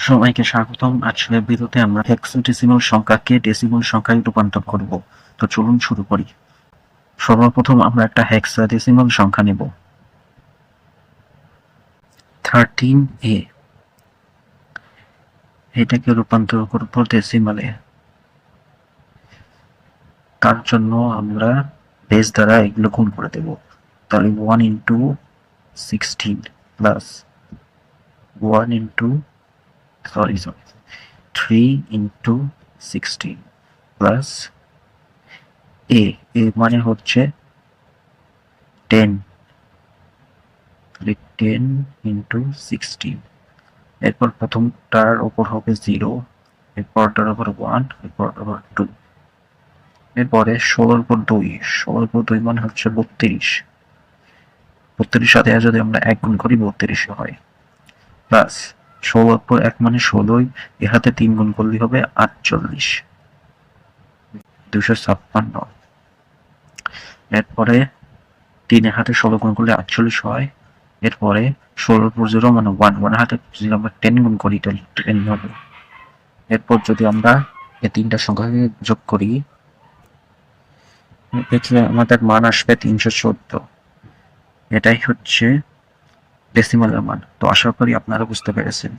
সবাইকে স্বাগতম। আজকের ভিডিওতে আমরা হেক্সাডেসিমাল সংখ্যাকে ডেসিমাল সংখ্যায় রূপান্তর করব। তো চলুন শুরু করি। সর্বপ্রথম আমরা একটা হেক্সাডেসিমাল সংখ্যা নেব 13a। এটাকে রূপান্তর করব ডেসিমালে। তার জন্য আমরা বেস দ্বারা এগুলো গুণ করে দেব। তাহলে 1 into 16 plus 1 into 3 into 16 plus এ মানে হচ্ছে 10 ইন্টু 16। এরপর প্রথমটার ওপর হবে 0, এরপরটার ওপর 1, এরপরটার ওপর 2, এরপরে 16 উপর 2 মানে হচ্ছে 32। 32 সাথে যদি আমরা 1 গুণ করি 32 হয়, প্লাস 16 উপর 1 মানে 16, এর হাতে 3 গুণ করলে হবে 48, 256। এরপরে 3 এর হাতে 16 গুণ করলে 48 হয়। এরপরে 16 উপর 0 মানে 1 হাতে যদি আমরা 10 গুণ করি তাহলে 10 হবে। এরপর যদি আমরা এই তিনটা সংখ্যাকে যোগ করি, এক্ষেত্রে আমাদের মান আসবে 314। এটাই হচ্ছে ডেসিমালের মান। তো আশা করি আপনারা বুঝতে পেরেছেন।